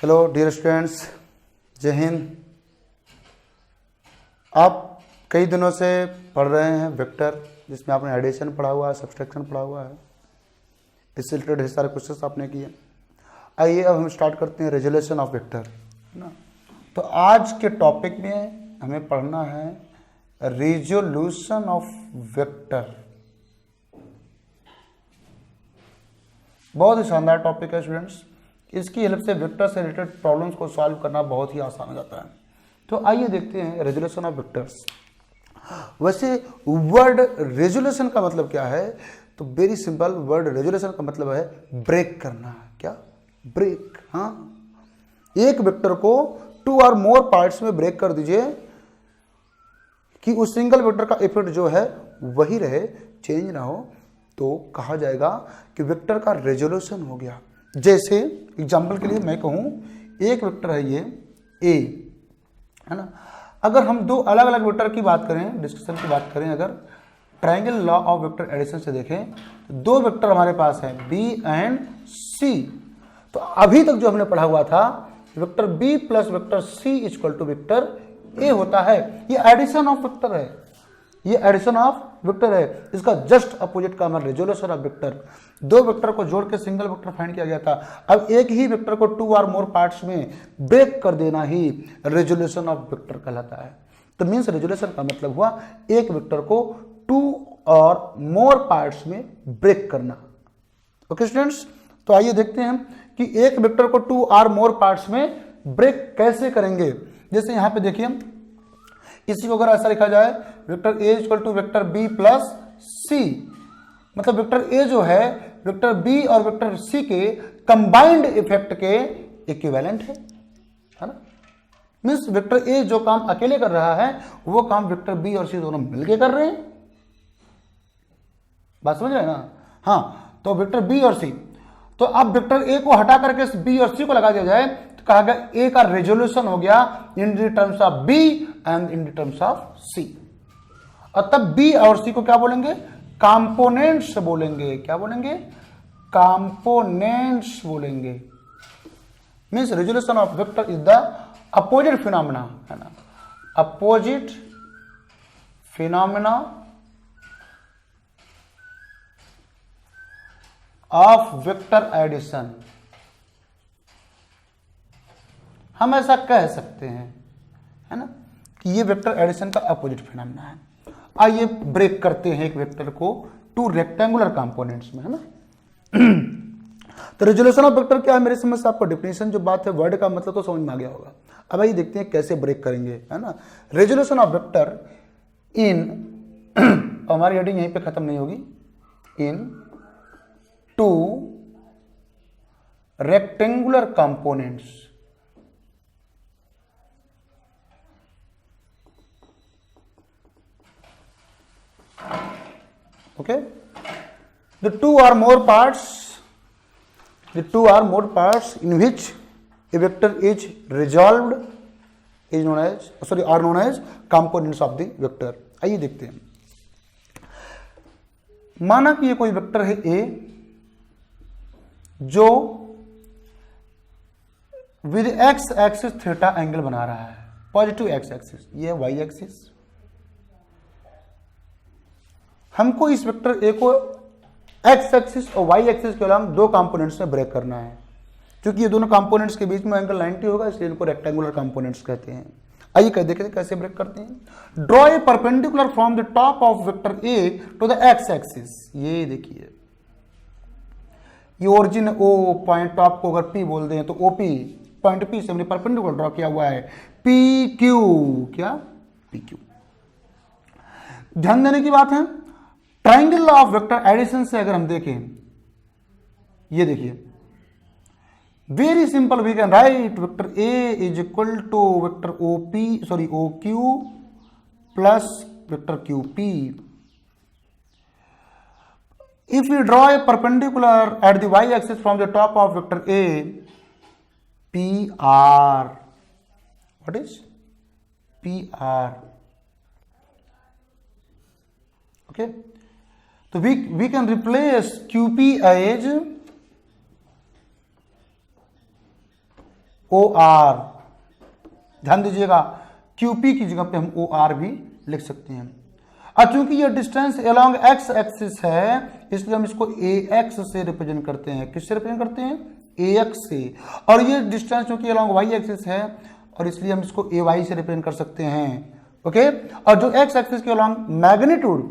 Hello dear students, जय हिंद। आप कई दिनों से पढ़ रहे हैं वेक्टर, जिसमें आपने एडिशन पढ़ा हुआ है, सब्सट्रैक्शन पढ़ा हुआ है, इससे रिलेटेड ढेर सारे क्वेश्चन आपने किए। आइए अब हम स्टार्ट करते हैं रेजोल्यूशन ऑफ वेक्टर, है ना। तो आज के टॉपिक में हमें पढ़ना है रेजोल्यूशन ऑफ वेक्टर। बहुत ही शानदार टॉपिक है स्टूडेंट्स। इसकी हेल्प से वेक्टर से रिलेटेड प्रॉब्लम्स को सॉल्व करना बहुत ही आसान हो जाता है। तो आइए देखते हैं रेजोल्यूशन ऑफ वेक्टर्स। वैसे वर्ड रेजोल्यूशन का मतलब क्या है? तो वेरी सिंपल, वर्ड रेजोल्यूशन का मतलब है ब्रेक करना। क्या? ब्रेक। हाँ, एक वेक्टर को टू और मोर पार्ट्स में ब्रेक कर दीजिए कि उस सिंगल वेक्टर का इफेक्ट जो है वही रहे, चेंज ना हो, तो कहा जाएगा कि वेक्टर का रेजोल्यूशन हो गया। जैसे एग्जांपल के लिए मैं कहूं, एक वेक्टर है ये ए, है ना। अगर हम दो अलग अलग वेक्टर की बात करें, डिस्कशन की बात करें, अगर triangle law of vector addition से देखें तो दो वेक्टर हमारे पास है बी एंड सी। तो अभी तक जो हमने पढ़ा हुआ था, vector b plus vector C equal to vector a होता है। ये एडिशन ऑफ वेक्टर है, ये एडिशन ऑफ वेक्टर है। इसका जस्ट अपोजिट का हमारा रेजोल्यूशन ऑफ वेक्टर। दो वेक्टर को जोड़ के सिंगल वेक्टर फाइंड किया गया था, अब एक ही वेक्टर को टू और मोर पार्ट्स में ब्रेक कर देना ही रेजोल्यूशन ऑफ वेक्टर कहलाता है। तो मींस रेजोल्यूशन का मतलब हुआ एक वेक्टर को टू और मोर पार्ट्स में ब्रेक करना। ओके स्टूडेंट्स, तो आइए देखते हैं कि एक वेक्टर को टू और मोर पार्ट्स में ब्रेक कैसे करेंगे। जैसे यहां पे देखिए, इसी को अगर ऐसा लिखा जाए, vector a equal to vector b plus c, मतलब वेक्टर ए जो है वेक्टर बी और वेक्टर सी के कंबाइंड इफेक्ट के इक्विवेलेंट है ना। मींस वेक्टर ए जो काम अकेले कर रहा है वो काम वेक्टर बी और सी दोनों मिलके कर रहे हैं। बात समझ रहे हैं ना। हाँ, तो वेक्टर बी और सी, तो अब वेक्टर ए को हटा करके बी और सी को लगा दिया जाए तो कहा गया ए का रेजोल्यूशन हो गया in the terms of b and in the terms of c. और तब बी और सी को क्या बोलेंगे? कंपोनेंट्स बोलेंगे। क्या बोलेंगे? कंपोनेंट्स बोलेंगे। Means resolution of vector is the opposite phenomena, है ना, opposite phenomena of vector addition. हम ऐसा कह सकते हैं, है ना, कि ये वेक्टर एडिशन का अपोजिट फिनोमेना है। आइए ब्रेक करते हैं एक वेक्टर को टू रेक्टेंगुलर कंपोनेंट्स में, है ना। तो रेजोल्यूशन ऑफ वेक्टर क्या है? मेरे समझ से आपको डेफिनेशन जो बात है, वर्ड का मतलब तो समझ में आ गया होगा। अब आइए देखते हैं कैसे ब्रेक करेंगे, है ना। रेजोल्यूशन ऑफ वेक्टर इन हमारी हेडिंग यहीं पे खत्म नहीं होगी, into rectangular components. Okay, the two or more parts in which a vector is resolved is known as, are known as components of the vector। आइए देखते हैं। माना कि ये कोई वेक्टर है A जो with X axis theta angle बना रहा है, पॉजिटिव एक्स एक्सिस, ये वाई एक्सिस। हमको इस वेक्टर ए को एक्स एक्सिस और वाई एक्सिस के अलावा दो कंपोनेंट्स में ब्रेक करना है। क्योंकि ये दोनों कंपोनेंट्स के बीच में एंगल 90 होगा, इसलिए इनको रेक्टेंगुलर कंपोनेंट्स कहते हैं। आइए देखें कैसे ब्रेक करते हैं। Draw a perpendicular from the top of vector a to the x axis. ये देखिए, ये ओरिजिन ओ पॉइंट टॉप को अगर पी बोल दें तो ओपी पॉइंट पी से हमने परपेंडिकुलर ड्रॉ किया हुआ है, पी क्यू। क्या? P q. ध्यान देने की बात है, triangle law of vector addition से अगर हम देखें, ये देखिए, very simple, we can write vector a is equal to vector o q plus vector q p. If we draw a perpendicular at the y axis from the top of vector a, p r. What is p r? Okay, तो we can replace QP as O R, ध्यान दीजिएगा QP की जगह पे हम OR भी लिख सकते हैं। अब चूंकि ये डिस्टेंस अलोंग एक्स एक्सिस है इसलिए हम इसको AX से रिप्रेजेंट करते हैं। किससे रिप्रेजेंट करते हैं? AX से। और ये डिस्टेंस चूंकि अलोंग Y एक्सिस है और इसलिए हम इसको AY से रिप्रेजेंट कर सकते हैं। ओके, और जो X एक्सिस के अलोंग मैग्नीट्यूड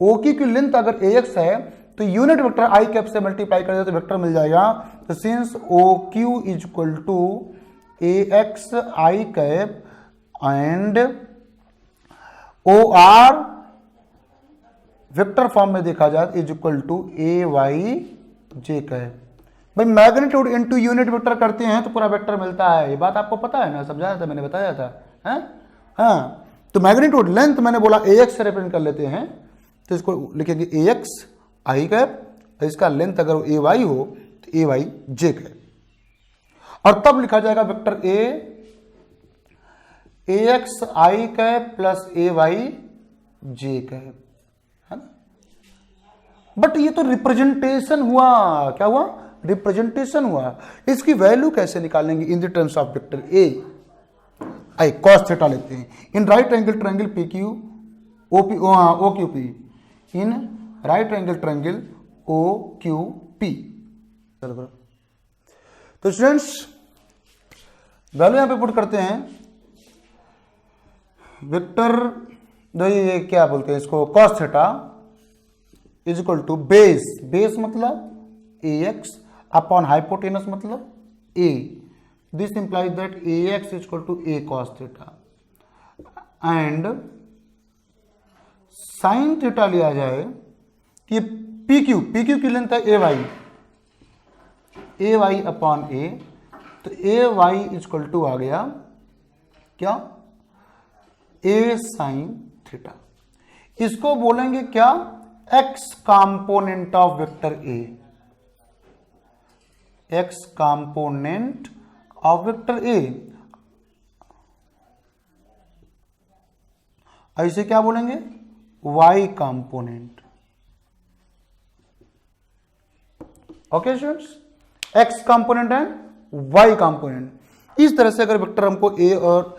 OQ की लेंथ अगर AX है तो यूनिट वेक्टर I कैप से मल्टीप्लाई कर दे तो वेक्टर मिल जाएगा। तो since OQ is equal to AX I cap and OR vector form में देखा जाए is equal to AY J cap. भाई मैग्नीट्यूड इनटू यूनिट वेक्टर करते हैं तो पूरा वेक्टर मिलता है। ये बात आपको पता है ना, समझाया था मैंने, बताया था है? हाँ, तो मैग्नीट्यूड लेंथ मैंने बोला AX से रिप्रेजेंट कर लेते हैं तो इसको लिखेंगे AX I कैप, इसका लेंथ अगर AY हो तो AY J कैप, और तब लिखा जाएगा vector AX I cap plus AY J cap, है ना। बट ये तो रिप्रेजेंटेशन हुआ, क्या हुआ? रिप्रेजेंटेशन हुआ। इसकी वैल्यू कैसे निकालेंगे? इन the terms of vector AI cos theta लेते हैं। In right angle triangle PQ OQP, in right angle triangle OQP। चलो तो स्टूडेंट्स वैल्यू यहां पे पुट करते हैं। वेक्टर ये क्या बोलते हैं इसको, cos theta is equal to base मतलब AX अपॉन हाइपोटेनस मतलब A। This implies that AX is equal to A cos theta and sine theta लिया जाए कि PQ की लेंथ है AY अपॉन A, तो AY इज इक्वल टू आ गया क्या? A sine theta. इसको बोलेंगे क्या? X component of vector A, X component of vector A। ऐसे क्या बोलेंगे? Y component. Okay students, X component and Y component. इस तरह से अगर वेक्टर हमको A और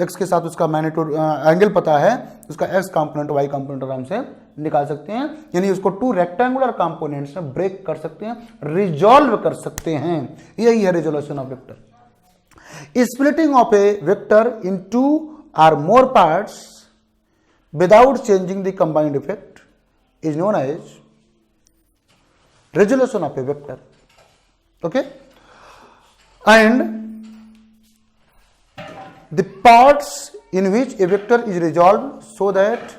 X के साथ उसका मैग्नीट्यूड एंगल पता है, उसका X कंपोनेंट Y कंपोनेंट आराम से निकाल सकते हैं, यानी उसको टू रेक्टेंगुलर कंपोनेंट्स में ब्रेक कर सकते हैं, रिजॉल्व कर सकते हैं। यही है resolution of vector. Splitting of a vector in two or more parts without changing the combined effect is known as resolution of a vector. Okay, and the parts in which a vector is resolved so that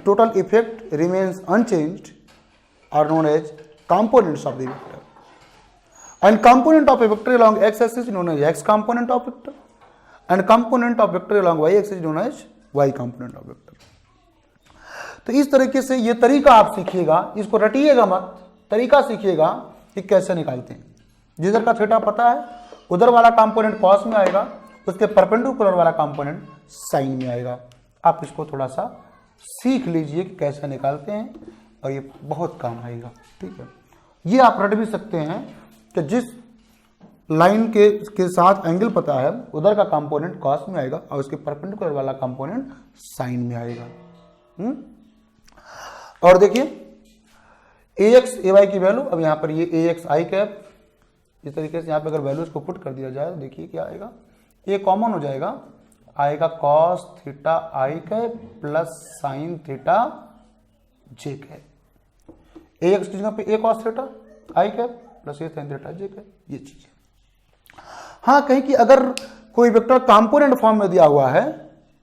total effect remains unchanged are known as components of the vector. And component of a vector along x-axis is known as x component of vector, and component of vector along y-axis is known as y component of vector. तो इस तरीके से ये तरीका आप सीखिएगा, इसको रटिएगा मत, तरीका सीखिएगा कि कैसे निकालते हैं। जिधर का थीटा पता है उधर वाला कंपोनेंट कॉस में आएगा, उसके परपेंडिकुलर वाला कंपोनेंट साइन में आएगा। आप इसको थोड़ा सा सीख लीजिए कि कैसे निकालते हैं और ये बहुत काम आएगा। ठीक है, ये आप रट भी सकते हैं कि जिस लाइन के साथ एंगल पता है उधर का कंपोनेंट कॉस में आएगा और उसके परपेंडिकुलर वाला कंपोनेंट साइन में आएगा। और देखिए AX AY की वैल्यू, अब यहां पर ये AX I कैप, इस तरीके से यहां पे अगर वैल्यूज को पुट कर दिया जाए तो देखिए क्या आएगा, ये कॉमन हो जाएगा, आएगा cos theta I cap plus sine theta J cap. AX की जगह पे A cos theta I cap plus A sine theta J cap, ये चीज है। हाँ, कहीं कि अगर कोई वेक्टर कंपोनेंट फॉर्म में दिया हुआ है,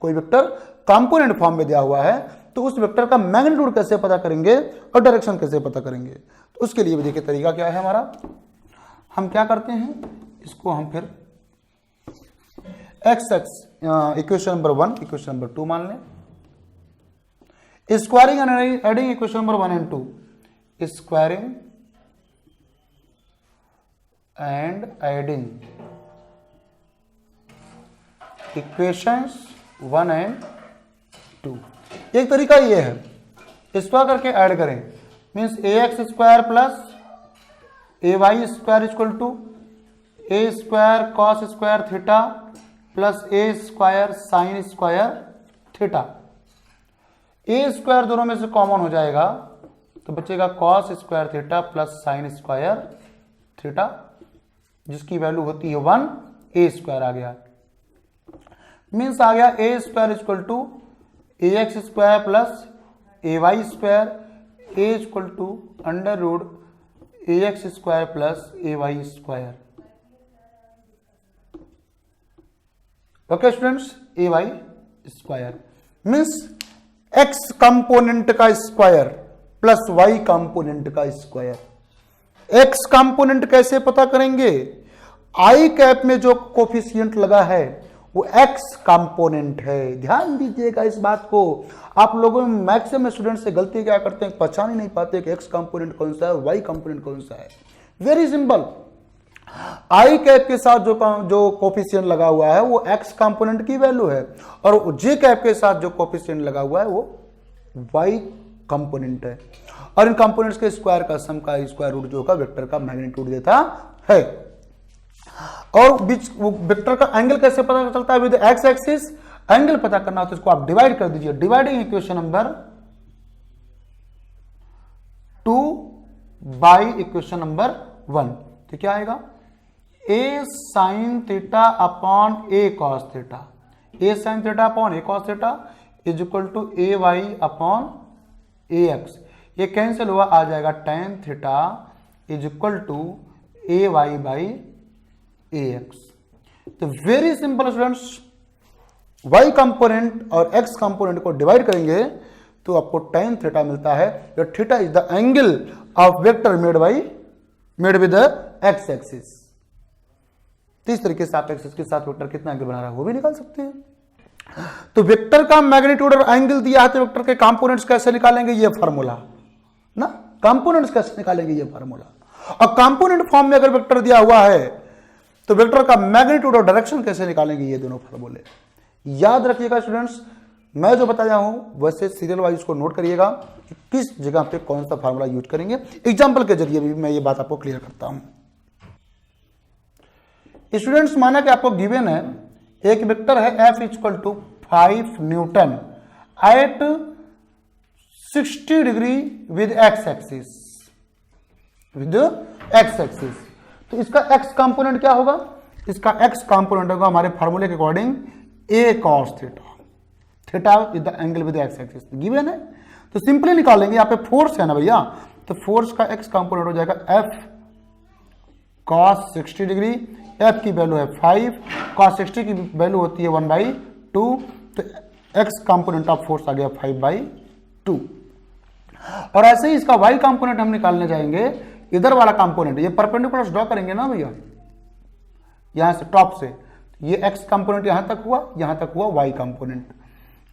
कोई वेक्टर कंपोनेंट फॉर्म में दिया हुआ है, तो उस वेक्टर का मैग्नीट्यूड कैसे पता करेंगे और डायरेक्शन कैसे पता करेंगे, तो उसके लिए भी देखिए तरीका क्या है हमारा। हम क्या करते हैं, इसको हम फिर x equation number 1 equation number 2 मान लें। Squaring and adding equation number 1 and 2, squaring and adding equations 1 and 2। एक तरीका ये है, स्क्वायर करके ऐड करें, means AX square plus AY square equal to a square cos square theta plus a square sine square theta. A square दोनों में से common हो जाएगा तो बचेगा cos square theta plus sine square theta, जिसकी वैल्यू होती है 1। ए स्क्वायर आ गया, मीन्स आ गया a square equal to a x square plus a y square, a equal to under root a x square plus a y square. Okay students, a y square means x component का square plus Y component का square. X component कैसे पता करेंगे? आई cap में जो coefficient लगा है वो एक्स कंपोनेंट है। ध्यान दीजिएगा इस बात को। आप लोगों में मैक्सिमम स्टूडेंट से गलती क्या करते हैं, पहचान ही नहीं पाते कि एक्स कंपोनेंट कौन सा है, वाई कंपोनेंट कौन सा है। वेरी सिंपल, आई कैप के साथ जो कोफिशिएंट लगा हुआ है वो एक्स कंपोनेंट की वैल्यू है, और जे कैप के साथ जो कोफिशिएंट लगा हुआ है वो वाई कंपोनेंट है। और इन कंपोनेंट्स के स्क्वायर का सम का स्क्वायर रूट जो होगा वेक्टर का मैग्नीट्यूड देता है। और बीच वेक्टर का एंगल कैसे पता चलता है? विद एक्स एक्सिस एंगल पता करना हो तो इसको आप डिवाइड कर दीजिए। Dividing equation number 2 by equation number 1, तो क्या आएगा? A sine theta upon a cos theta, a sine theta upon a cos theta is equal to a y upon a x. ये कैंसिल हुआ, आ जाएगा tan theta is equal to a y by a x. तो very simple students, y component और x component को divide करेंगे तो आपको टेन थीटा मिलता है। Theta is the angle of vector made with X axis. तो इस तरीके से आप एक्सिस के साथ वेक्टर कितना एंगल बना रहा है वो भी निकाल सकते हैं। तो वेक्टर का मैग्नीट्यूड और एंगल दिया है तो वेक्टर के कंपोनेंट्स कैसे निकालेंगे, ये फार्मूला ना, कंपोनेंट्स कैसे निकालेंगे ये फार्मूला। और कंपोनेंट फॉर्म में अगर वेक्टर दिया हुआ है तो वेक्टर का मैग्नीट्यूड और डायरेक्शन कैसे निकालेंगे, ये दोनों फार्मूले याद रखिएगा स्टूडेंट्स। मैं जो बताया हूं वैसे सीरियल वाइज को नोट करिएगा कि किस जगह पे कौन सा फार्मूला यूज करेंगे। एग्जांपल के जरिए भी मैं ये बात आपको क्लियर करता हूं। स्टूडेंट्स, माना कि आपको गिवन है एक वेक्टर है F equal to 5 newton at 60 degree with X axis, तो इसका एक्स कंपोनेंट क्या होगा? इसका एक्स कंपोनेंट होगा हमारे फार्मूले के according A cos theta. Theta is the angle with X axis given है, तो सिंपली निकालेंगे। यहाँ पे फोर्स है ना भैया, तो फोर्स का एक्स कंपोनेंट हो जाएगा एफ कॉस 60 डिग्री। एफ की वैल्यू है 5, कॉस 60 की वैल्यू होती है 1/2, तो एक्स कंपोनेंट ऑफ फोर्स आ गया 5/2। और ऐसे ही इसका वाई कंपोनेंट हम निकालने जाएंगे। इधर वाला कंपोनेंट ये परपेंडिकुलर ड्रॉ करेंगे ना भैया, यहां से टॉप से, ये एक्स कंपोनेंट यहां तक हुआ, यहां तक हुआ वाई कंपोनेंट।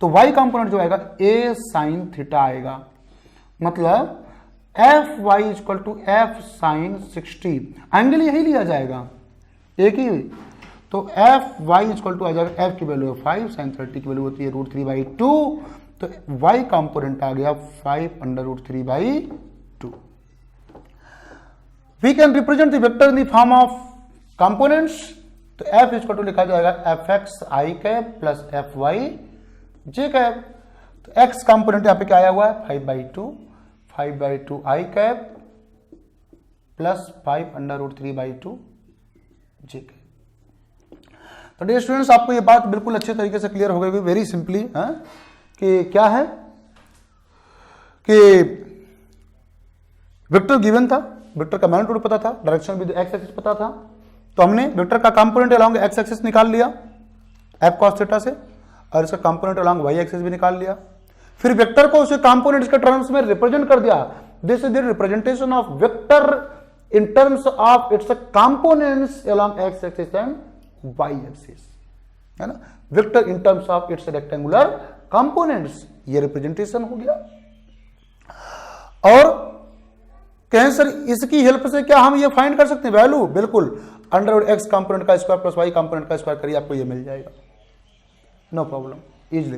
तो वाई कंपोनेंट जो आएगा ए साइन थीटा आएगा, मतलब F Y equal to F sine 60। Angle यही लिया जाएगा एक ही, तो एफ वाई इक्वल टू आ जाएगा, एफ की वैल्यू है 5, साइन 30 की वैल्यू होती है √3/2, तो वाई कंपोनेंट आ गया 5/√3/2। We can represent the vector in the form of components, तो एफ इक्वल टू लिखा जाएगा F X I cap plus F Y J cap. तो एक्स कंपोनेंट यहां पे क्या आया हुआ है 5/2 I cap plus 5/√3/2 J cap. तो डियर स्टूडेंट्स, आपको ये बात बिल्कुल अच्छे तरीके से क्लियर हो गई, वेरी सिंपली है कि क्या है कि वेक्टर गिवन था, वेक्टर का मैग्नीट्यूड पता था, डायरेक्शन विद एक्स एक्सिस पता था, तो हमने वेक्टर का कंपोनेंट अलोंग एक्स एक्सिस निकाल लिया एफ कॉस थीटा से, और इसका कंपोनेंट अलोंग वाई एक्सिस भी निकाल लिया। फिर वेक्टर को उसके कंपोनेंट्स के टर्म्स में रिप्रेजेंट कर दिया। This is the representation of vector in terms of its components along x axis and y axis, है ना। Vector in terms of its rectangular components, ये रिप्रेजेंटेशन हो गया। और कहें सर इसकी हेल्प से क्या हम ये फाइंड कर सकते हैं वैल्यू? बिल्कुल, अंडर एक्स कंपोनेंट का स्क्वायर प्लस वाई कंपोनेंट का स्क्वायर करिए, आपको ये मिल जाएगा, no problem, easily.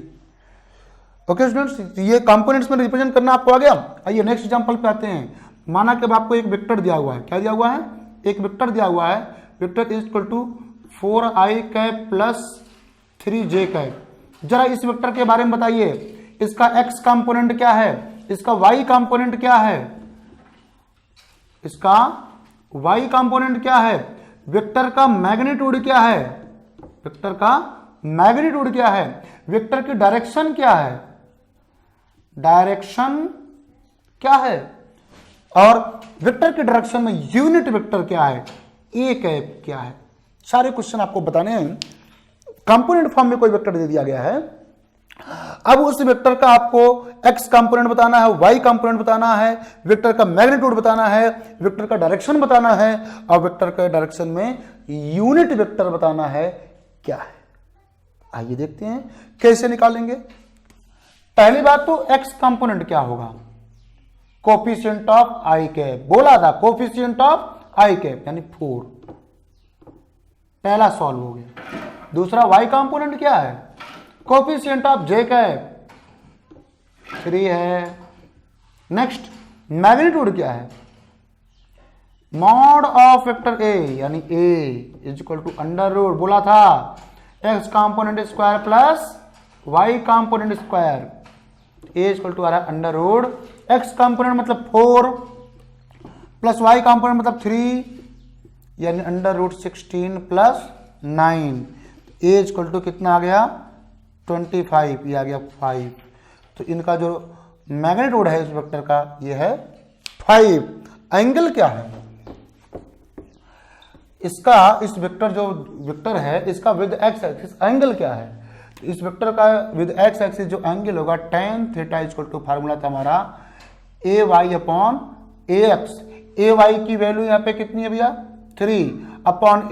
Okay students, ये कंपोनेंट्स में रिप्रेजेंट करना आपको आ गया। आइए नेक्स्ट एग्जांपल पे आते हैं। माना कि अब आपको एक वेक्टर दिया हुआ है, क्या दिया हुआ है? एक वेक्टर दिया हुआ है vector is equal to 4i cap plus 3j cap. जरा इस वेक्टर के बारे में बताइए, इसका x कंपोनेंट क्या है, इसका y कंपोनेंट क्या है, इसका y कंपोनेंट क्या है, वेक्टर का मैग्नीट्यूड क्या है, वेक्टर का मैग्नीट्यूड क्या है, वेक्टर की डायरेक्शन क्या है, डायरेक्शन क्या है, और वेक्टर के डायरेक्शन में यूनिट वेक्टर क्या है, ए कैप क्या है। सारे क्वेश्चन आपको बताने हैं। कंपोनेंट फॉर्म में कोई वेक्टर दे दिया गया है, अब उस वेक्टर का आपको x कंपोनेंट बताना है, y कंपोनेंट बताना है, वेक्टर का मैग्नीट्यूड बताना है, वेक्टर का डायरेक्शन बताना है, और वेक्टर के डायरेक्शन में यूनिट वेक्टर बताना है क्या है। आइए देखते हैं कैसे निकालेंगे। पहली बात तो x कंपोनेंट क्या होगा, कोफिशिएंट ऑफ i कैप, बोला था कोफिशिएंट ऑफ i कैप यानी 4, पहला सॉल्व हो गया। दूसरा y कंपोनेंट क्या है, कोफिशिएंट ऑफ j कैप 3 है। नेक्स्ट मैग्नीट्यूड क्या है, मॉड ऑफ वेक्टर a यानी a is equal to under root, बोला था x component square plus y component square, a is equal to आ रहा है अंडर रूट x कंपोनेंट मतलब 4 प्लस y कंपोनेंट मतलब 3 यानी under root 16 plus 9, a is equal to कितना आ गया 25, ये आ गया 5। तो इनका जो मैग्नीट्यूड है इस वेक्टर का ये है 5। एंगल क्या है इसका, इस वेक्टर जो वेक्टर है इसका विद एक्स एक्सिस एंगल क्या है, तो इस वेक्टर का विद एक्स एक्सिस जो एंगल होगा tan theta equal to formula था हमारा ay अपॉन ax, ay की वैल्यू यहाँ पे कितनी है भैया 3 अपॉन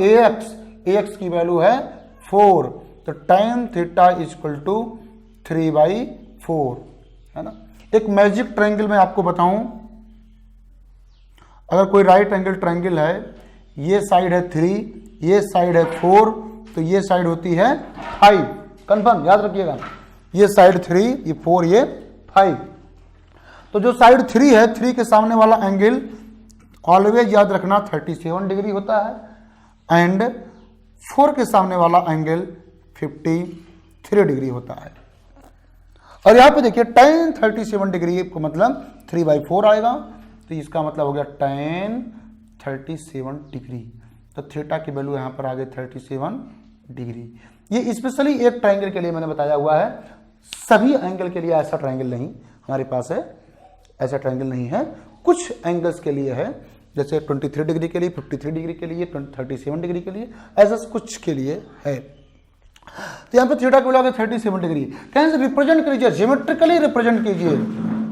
ax की वैल्यू है 4, तो tan थीटा इक्वल टू 3/4 है ना। एक मैजिक ट्रायंगल में आपको बताऊं, अगर कोई राइट एंगल ट्रायंगल है, ये साइड है 3, ये साइड है 4, तो ये साइड होती है 5, कंफर्म याद रखिएगा, ये साइड 3, ये 4, ये 5। तो जो साइड 3 है, 3 के सामने वाला एंगल ऑलवेज याद रखना 37 डिग्री होता है, एंड 4 के सामने वाला एंगल 53 डिग्री होता है। और यहां पे देखिए tan 37 डिग्री को मतलब 3/4 आएगा, तो इसका मतलब हो गया tan 37 डिग्री, तो थीटा की वैल्यू यहां पर आ गई 37 डिग्री। ये स्पेशली एक ट्रायंगल के लिए मैंने बताया हुआ है, सभी एंगल के लिए ऐसा ट्रायंगल नहीं हमारे पास है, ऐसा ट्रायंगल नहीं है, कुछ एंगल्स के लिए है, जैसे 23 डिग्री के लिए, 53 डिग्री के लिए, 37 डिग्री के लिए, ऐसा कुछ के लिए है। तो यहाँ पे थीटा की वैल्यू 37 डिग्री, कहीं से रिप्रेजेंट कीजिए, ज्योमेट्रिकली रिप्रेजेंट कीजिए,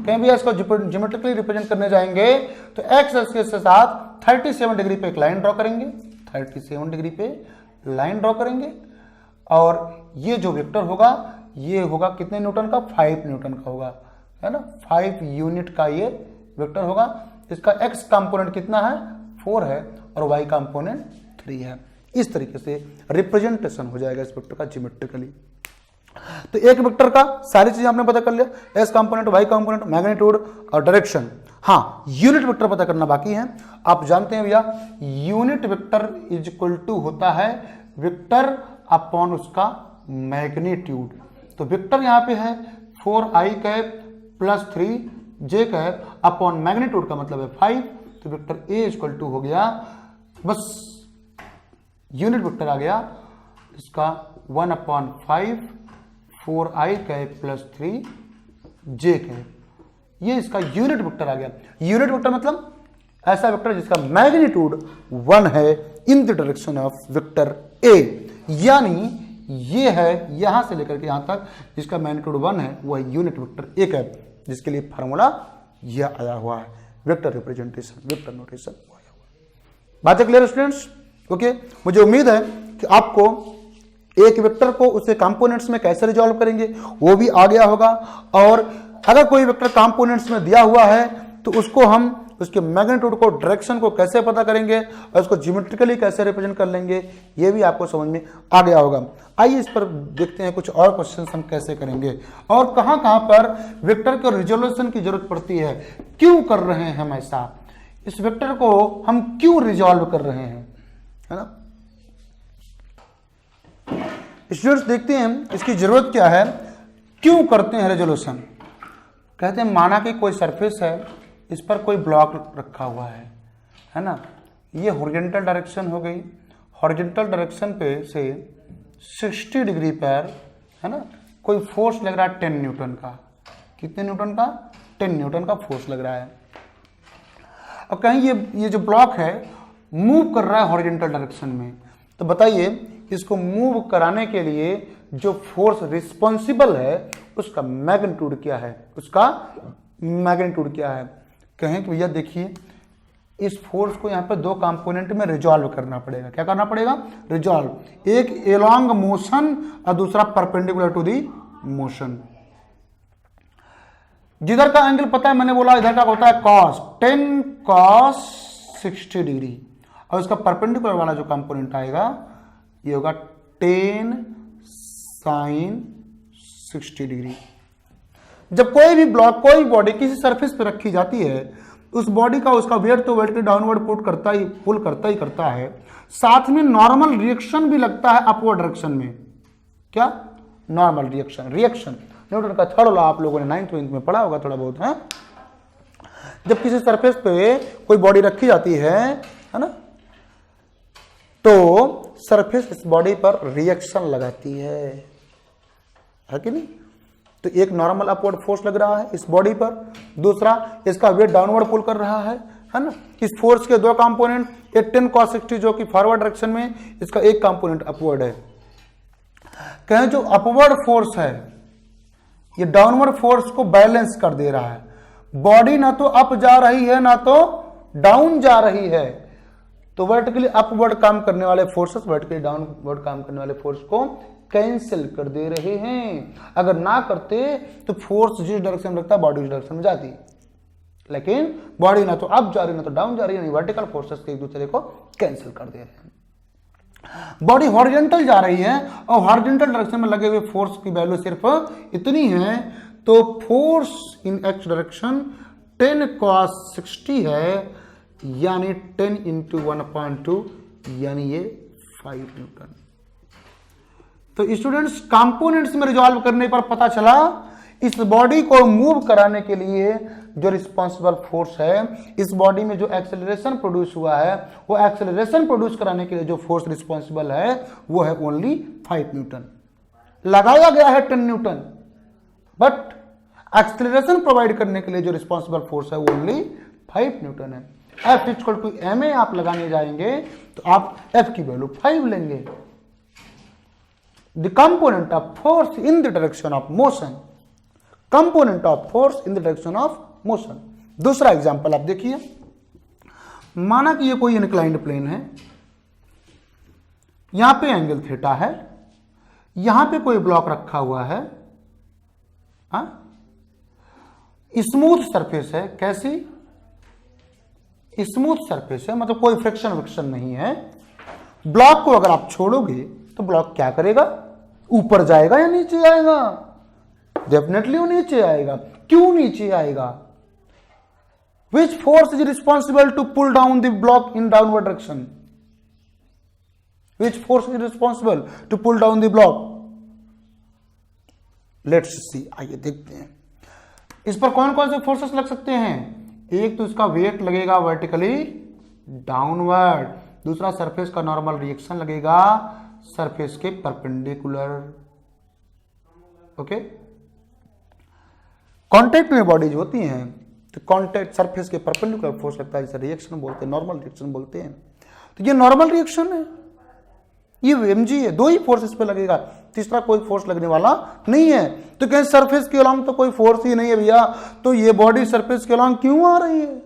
कहीं भी इसको ज्योमेट्रिकली रिप्रेजेंट करने जाएंगे तो एक्स एक्सिस के साथ 37 डिग्री पे एक लाइन ड्रॉ करेंगे, 37 डिग्री पे लाइन ड्रॉ करेंगे, और ये जो वेक्टर होगा ये होगा कितने न्यूटन का, 5 न्यूटन का होगा, है ना, 5 यूनिट का ये वेक्टर होगा। इसका x कंपोनेंट कितना है 4 है, और y कंपोनेंट 3 है। इस तरीके से रिप्रेजेंटेशन हो जाएगा इस वेक्टर का ज्योमेट्रिकली। तो एक वेक्टर का सारी चीजें आपने पता कर लिया, s component, y component, magnitude और डायरेक्शन। हाँ, यूनिट वेक्टर पता करना बाकी है। आप जानते हैं भैया unit vector is equal to होता है वेक्टर अपॉन उसका मैग्नीट्यूड। तो वेक्टर यहां पे है 4i cap plus 3j cap upon magnitude का मतलब है 5, तो वेक्टर a इक्वल टू हो गया, बस यूनिट वेक्टर आ गया इसका 1/5 4i cap plus 3j cap, ये इसका यूनिट वेक्टर आ गया। यूनिट वेक्टर मतलब ऐसा वेक्टर जिसका मैग्नीट्यूड 1 है in the direction of vector a, यानी ये है यहां से लेकर के यहां तक जिसका मैग्नीट्यूड 1 है वह यूनिट वेक्टर a कैप, जिसके लिए फार्मूला यह आया हुआ है, वेक्टर रिप्रेजेंटेशन, वेक्टर नोटेशन आया हुआ है। बातें क्लियर स्टूडेंट्स? ओके, मुझे उम्मीद है कि आपको एक वेक्टर को उसके कंपोनेंट्स में कैसे रिजॉल्व करेंगे वो भी आ गया होगा, और अगर कोई वेक्टर कंपोनेंट्स में दिया हुआ है तो उसको हम उसके मैग्नीट्यूड को, डायरेक्शन को कैसे पता करेंगे और उसको ज्योमेट्रिकली कैसे रिप्रेजेंट कर लेंगे, ये भी आपको समझ में आ गया होगा। आइए इस पर देखते हैं कुछ और क्वेश्चन हम कैसे करेंगे और कहां कहां पर वेक्टर के रिजोल्यूशन की जरूरत पड़ती है, क्यों कर रहे हैं हम ऐसा, इस वेक्टर को हम क्यों रिजॉल्व कर रहे हैं, है ना। स्टूडेंट्स देखते हैं इसकी जरूरत क्या है, क्यों करते हैं रेजोल्यूशन। कहते हैं माना कि कोई सरफेस है, इस पर कोई ब्लॉक रखा हुआ है ना। ये हॉरिजॉन्टल डायरेक्शन हो गई, हॉरिजॉन्टल डायरेक्शन पे से 60 डिग्री पर है ना कोई फोर्स लग रहा है 10 न्यूटन का। कितने न्यूटन का? 10 न्यूटन का फोर्स लग रहा है। अब कहीं ये जो ब्लॉक है मूव कर रहा है हॉरिजॉन्टल डायरेक्शन में, तो बताइए इसको मूव कराने के लिए जो फोर्स रिस्पॉन्सिबल है उसका मैग्नीट्यूड क्या है, उसका मैग्नीट्यूड क्या है। कहें कि भैया देखिए इस फोर्स को यहाँ पे दो कंपोनेंट में रिजॉल्व करना पड़ेगा। क्या करना पड़ेगा? रिजॉल्व। एक एलॉन्ग मोशन और दूसरा परपेंडिकुलर टू दी मोशन। जिधर का एंगल पता है, मैंने बोला इधर का होता है cos 10 cos 60 डिग्री, और इसका परपेंडिकुलर वाला जो कंपोनेंट आएगा ये होगा 10 sin 60 डिग्री। जब कोई भी ब्लॉक, कोई बॉडी किसी सरफेस पे रखी जाती है, उस बॉडी का उसका वेट तो वेट के डाउनवर्ड पुल करता है, साथ में नॉर्मल रिएक्शन भी लगता है अपवर्ड डायरेक्शन में। क्या? नॉर्मल रिएक्शन न्यूटन का थर्ड लॉ आप लोगों ने 9th में पढ़ा होगा थोड़ा बहुत है। जब किसी सरफेस पे कोई बॉडी रखी जाती है ना, तो सरफेस इस बॉडी पर रिएक्शन लगाती है कि नहीं। तो एक नॉर्मल अपवर्ड फोर्स लग रहा है इस बॉडी पर, दूसरा इसका वेट डाउनवर्ड पुल कर रहा है ना। इस फोर्स के दो कंपोनेंट, एक 10 cos 60 जो कि फॉरवर्ड डायरेक्शन में, इसका एक कंपोनेंट अपवर्ड है। कहें जो अपवर्ड फोर्स है ये डाउनवर्ड फोर्स को बैलेंस कर दे रहा है। बॉडी ना तो अप जा रही है ना तो डाउन जा रही है, तो वर्टिकली अपवर्ड काम करने वाले फोर्सेस वर्टिकली डाउनवर्ड काम करने वाले फोर्स को कैंसिल कर दे रहे हैं। अगर ना करते तो फोर्स जिस डायरेक्शन में लगता है बॉडी उस डायरेक्शन में जाती, लेकिन बॉडी ना तो अप जा रही ना तो डाउन जा रही है, वर्टिकल फोर्सेस एक दूसरे को कैंसिल कर दे रहे हैं। बॉडी हॉरिजॉन्टल जा रही है और हॉरिजॉन्टल डायरेक्शन में लगे हुए फोर्स की वैल्यू सिर्फ इतनी है, तो force in x direction 10 cos 60 है, यानी 10 × 1/2 यानी ये 5 न्यूटन। तो स्टूडेंट्स कंपोनेंट्स में रिजॉल्व करने पर पता चला इस बॉडी को मूव कराने के लिए जो रिस्पॉन्सिबल फोर्स है, इस बॉडी में जो एक्सेलरेशन प्रोड्यूस हुआ है, वो एक्सेलरेशन प्रोड्यूस कराने के लिए जो फोर्स रिस्पॉन्सिबल है वो है ओनली 5 न्यूटन। लगाया गया है 10 न्यूटन, बट एक्सेलरेशन प्रोवाइड करने के लिए जो रिस्पॉन्सिबल फोर्स है वो ओनली 5 न्यूटन है। F = ma आप लगाने जाएंगे तो आप F की वैल्यू 5 लेंगे। The component of force in the direction of motion, component of force in the direction of motion। दूसरा एग्जांपल आप देखिए, माना कि ये कोई इंक्लाइंड प्लेन है, यहां पे एंगल थीटा है, यहां पे कोई ब्लॉक रखा हुआ है, स्मूथ सरफेस है। कैसी? स्मूथ सरफेस है, मतलब कोई फ्रिक्शन विक्शन नहीं है। ब्लॉक को अगर आप छोड़ोगे तो ब्लॉक क्या करेगा? ऊपर जाएगा या नीचे आएगा? डेफिनेटली वो नीचे आएगा। क्यों नीचे आएगा? Which force is responsible to pull down the block in downward direction? Which force is responsible to pull down the block? Let's see, आइए देखते हैं इस पर कौन कौन से फोर्सेस लग सकते हैं। एक तो इसका वेट लगेगा वर्टिकली डाउनवर्ड, दूसरा सरफेस का नॉर्मल रिएक्शन लगेगा सरफेस के परपेंडिकुलर। ओके, कांटेक्ट में बॉडीज होती हैं तो कांटेक्ट सरफेस के परपेंडिकुलर फोर्स लगता है, जिसे रिएक्शन बोलते हैं, नॉर्मल रिएक्शन बोलते हैं। तो ये नॉर्मल रिएक्शन है, ये mg है, दो ही फोर्स इस पे लगेगा, तीसरा कोई फोर्स लगने वाला नहीं है। तो कहीं सरफेस के अलॉन्ग तो कोई फोर्स ही नहीं है भैया, तो ये बॉडी सरफेस के अलॉन्ग क्यों आ रही है?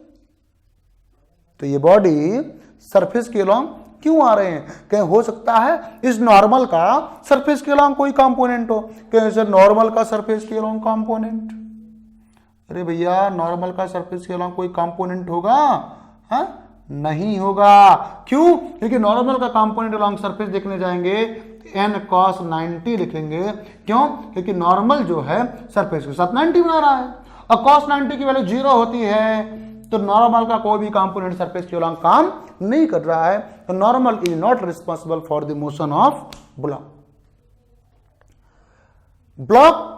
तो ये बॉडी सरफेस के अलॉन्ग क्यों आ रहे हैं? कहीं हो सकता है इस नॉर्मल का सरफेस के अलॉन्ग कोई कंपोनेंट हो। कहीं सर नॉर्मल का सरफेस के अलॉन्ग कंपोनेंट? अरे भैया नॉर्मल का सरफेस के अलॉन्ग कोई कंपोनेंट होगा? हाँ नहीं होगा। क्यों? क्योंकि नॉर्मल का कंपोनेंट अलॉन्ग सरफेस देखने जाएंगे n cos 90 लिखेंगे। क्यों? क्योंकि नॉर्मल जो है सरफेस के साथ 90 बना रहा है और cos 90 की वैल्यू 0 होती है तो नॉर्मल का कोई भी कंपोनेंट सरफेस के अलॉन्ग काम नहीं कर रहा है, तो normal is not responsible for the motion of block. Block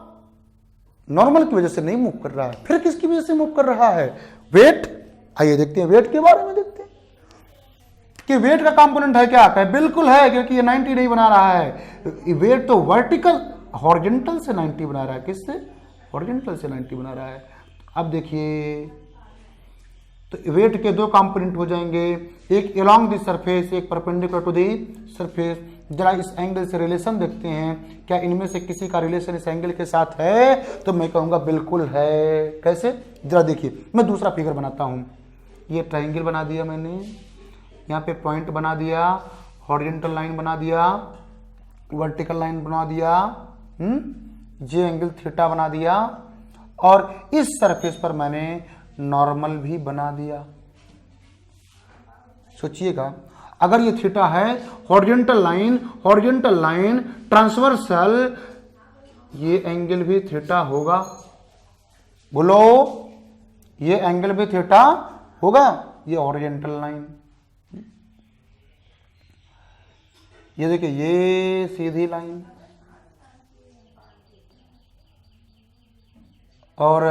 normal की वजह से नहीं मूव कर रहा है, फिर किसकी वजह से मूव कर रहा है? वेट। आइए देखते हैं वेट के बारे में, देखते हैं कि वेट का कंपोनेंट है क्या? है बिल्कुल है, क्योंकि ये 90 नहीं बना रहा है। वेट तो वर्टिकल हॉरिजॉन्टल से 90 बना रहा है, किससे? हॉरिजॉन्टल से 90 बना रहा है। अब देखिए, तो वेट के दो कंपोनेंट हो जाएंगे, एक अलोंग द सरफेस, एक परपेंडिकुलर टू द सरफेस। जरा इस एंगल से रिलेशन देखते हैं, क्या इनमें से किसी का रिलेशन इस एंगल के साथ है? तो मैं कहूंगा बिल्कुल है। कैसे? जरा देखिए, मैं दूसरा फिगर बनाता हूं। ये ट्राइंगल बना दिया मैंने, यहाँ पे पॉइंट बना दिया, हॉरिजॉन्टल लाइन बना दिया, वर्टिकल लाइन बना दिया, जे एंगल थीटा बना दिया, और इस सरफेस पर मैंने नॉर्मल भी बना दिया। सोचिएगा, अगर ये थीटा है, हॉरिजॉन्टल लाइन ट्रांसवर्सल, ये एंगल भी थीटा होगा। बोलो, ये एंगल भी थीटा होगा। ये हॉरिजॉन्टल लाइन, ये देखिए, ये सीधी लाइन, और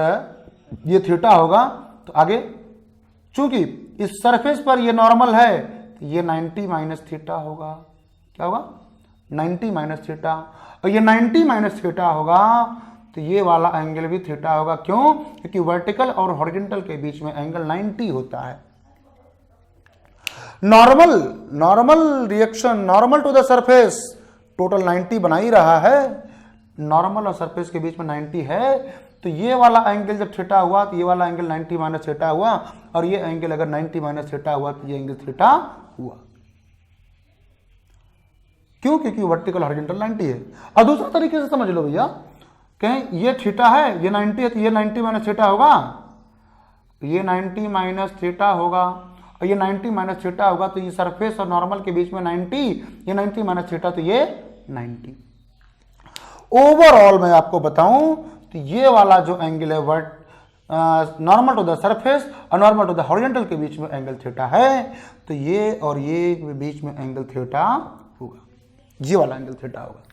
ये थीटा होगा। तो आगे, चूंकि इस सरफेस पर ये नॉर्मल है, तो ये 90 माइनस थीटा होगा। क्या होगा? 90 माइनस थीटा। और ये 90 माइनस थीटा होगा, तो ये वाला एंगल भी थीटा होगा। क्यों? क्योंकि वर्टिकल और हॉरिजॉन्टल के बीच में एंगल 90 होता है। Normal reaction, normal to the surface, total 90 बना ही रहा है। नॉर्मल और सरफेस के बीच में 90 है, तो ये वाला एंगल जब थीटा हुआ, तो ये वाला एंगल 90 माइनस थीटा हुआ, और ये एंगल अगर 90 माइनस थीटा हुआ, तो ये एंगल थीटा हुआ। क्यों? क्योंकि वर्टिकल हॉरिजॉन्टल 90 है। और दूसरा तरीके से समझ लो भैया, कहें ये थीटा है, ये 90 है, तो ये 90 माइनस थीटा होगा, ये 90 माइनस थीटा होगा, और ये 90 माइनस थीटा होगा, तो ये सरफेस और नॉर्मल के बीच में 90, ये 90 माइनस थीटा, तो ये 90। ओवरऑल मैं आपको बताऊं तो ये वाला जो एंगल है, नॉर्मल टू द सरफेस और नॉर्मल टू द हॉरिजॉन्टल के बीच में एंगल थीटा है, तो ये और ये के बीच में एंगल थीटा होगा, ये वाला एंगल थीटा होगा।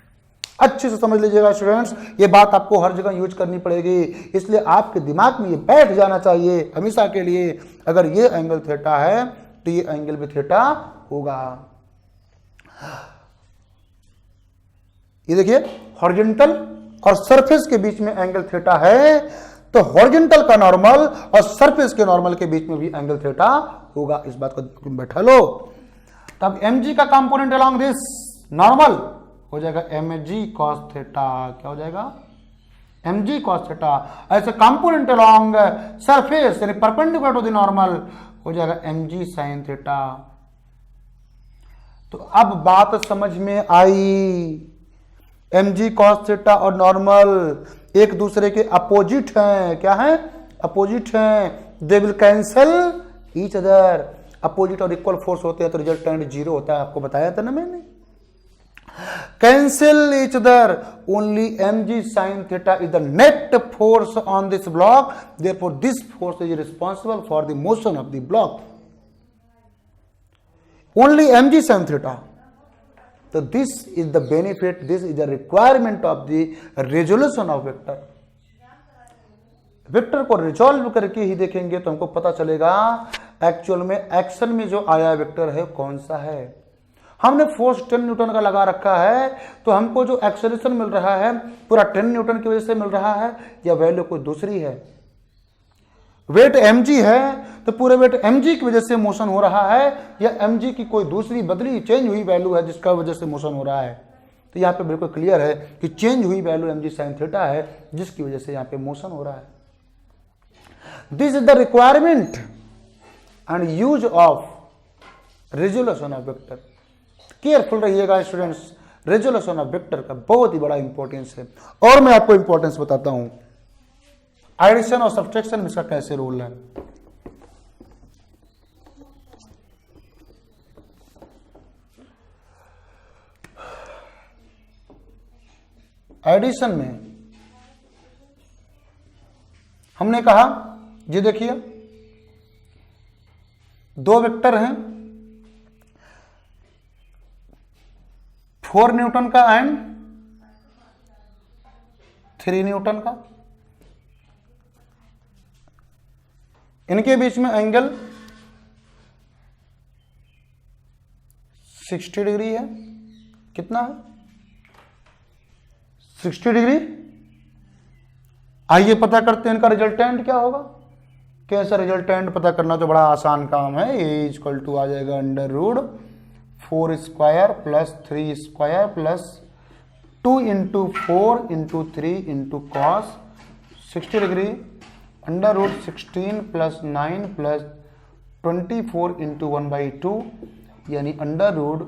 अच्छे से समझ लीजिएगा स्टूडेंट्स, ये बात आपको हर जगह यूज करनी पड़ेगी, इसलिए आपके दिमाग में ये बैठ जाना चाहिए हमेशा के लिए। अगर ये एंगल थीटा है, तो ये एंगल भी थीटा होगा। ये देखिए, हॉरिजॉन्टल और सरफेस के बीच में एंगल थीटा है, तो हॉरिजॉन्टल का नॉर्मल और सरफेस के नॉर्मल के बीच में भी एंगल थीटा होगा। इस बात को बैठा लो। तब mg का कंपोनेंट अलोंग दिस नॉर्मल हो जाएगा mg cos थीटा। क्या हो जाएगा? mg cos theta. ऐसे कंपोनेंट अलोंग सरफेस यानी परपेंडिकुलर टू द नॉर्मल हो जाएगा mg sin थीटा। तो अब बात समझ में आई, mg cos थीटा और नॉर्मल एक दूसरे के अपोजिट हैं। क्या है? अपोजिट हैं। They will cancel each other. Opposite और इक्वल फोर्स होते हैं तो रिजल्टेंट 0 होता है, आपको बताया था ना मैंने। Cancel each other, only mg sin theta is the net force on this block, therefore this force is responsible for the motion of the block. Only mg sin theta. तो this is the benefit, this is the requirement of the resolution of vector. Vector को resolve करके ही देखेंगे तो हमको पता चलेगा actual में एक्शन में जो आया वेक्टर है कौन सा है। हमने फोर्स 10 न्यूटन का लगा रखा है, तो हमको जो एक्सेलरेशन मिल रहा है पूरा 10 न्यूटन की वजह से मिल रहा है, या वैल्यू कोई दूसरी है। वेट mg है तो पूरे वेट mg की वजह से मोशन हो रहा है, या mg की कोई दूसरी बदली चेंज हुई वैल्यू है जिसका वजह से मोशन हो रहा है। तो यहाँ पे बिल्कुल क्लियर है कि चेंज हुई वैल्यू mg sin थीटा है, जिसकी वजह से यहाँ पे मोशन हो रहा है। This is the requirement and use of resolution of vector. Careful रहिएगा स्टूडेंट्स, रेजोल्यूशन ऑफ वेक्टर का बहुत ही बड़ा इंपॉर्टेंस है। और मैं आपको इंपॉर्टेंस बताता हूं, एडिशन और सब्ट्रैक्शन में इसका कैसे रोल है। एडिशन में हमने कहा, ये देखिए दो वेक्टर हैं 4 न्यूटन का एंड 3 न्यूटन का, इनके बीच में एंगल 60 डिग्री है। कितना है? 60 डिग्री। आइए पता करते हैं इनका रिजल्टेंट क्या होगा। कैसा रिजल्टेंट पता करना तो बड़ा आसान काम है। ए इक्वल टू आ जाएगा under root 4 square plus 3 square plus 2 into 4 into 3 into cos 60 degree under root 16 plus 9 plus 24 into 1/2 यानी under root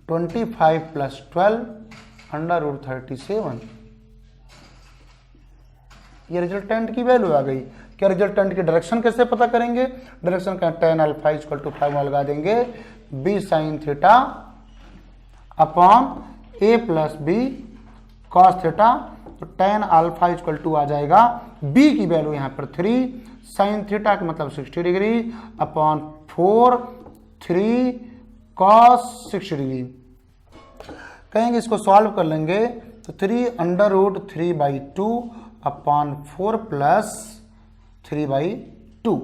25 plus 12 under root 37। ये रिजल्टेंट की वैल्यू आ गई। क्या रिजल्टेंट की डायरेक्शन कैसे पता करेंगे? डायरेक्शन का tan अल्फा इक्वल टू 5 लगा देंगे b sine theta upon a plus B cos theta. तो tan अल्फा इक्वल टू आ जाएगा b की वैल्यू यहाँ पर 3 साइन थीटा का मतलब 60 डिग्री अपॉन 4 3 कॉस 60 डिग्री। कहेंगे इसको सॉल्व कर लेंगे तो 3 अंडर रूट 3/2 अपॉन 4 प्लस 3/2।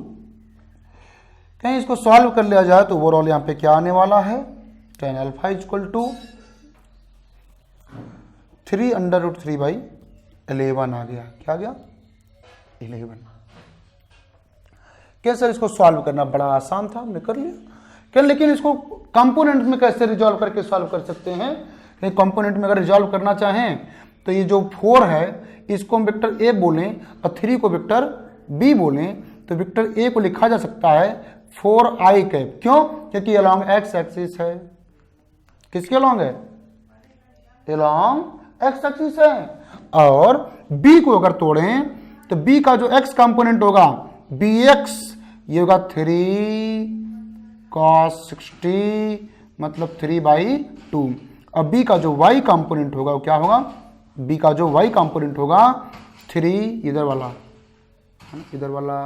कहीं इसको सॉल्व कर लिया जाए तो ओवरऑल यहां पे क्या आने वाला है? tan alpha equal to 3 under root 3/11 आ गया। क्या आ गया? 11। कैसे इसको सॉल्व करना? बड़ा आसान था, हमने कर लिया क्या। लेकिन इसको कंपोनेंट में कैसे रिजॉल्व करके सॉल्व कर सकते हैं? कंपोनेंट में अगर रिजॉल्व करना चाहें तो ये जो 4 है इसको हम वेक्टर ए बोलें और 3 को वेक्टर बी बोलें तो वेक्टर ए को लिखा जा सकता है 4i कैप। क्यों? क्योंकि अलोंग एक्स एक्सिस है। किसके अलोंग है? अलोंग एक्स एक्सिस है। और बी को अगर तोड़ें तो बी का जो एक्स कंपोनेंट होगा bx ये होगा 3 cos 60 मतलब 3/2। अब b का जो y कंपोनेंट होगा वो क्या होगा? b का जो y कंपोनेंट होगा 3 इधर वाला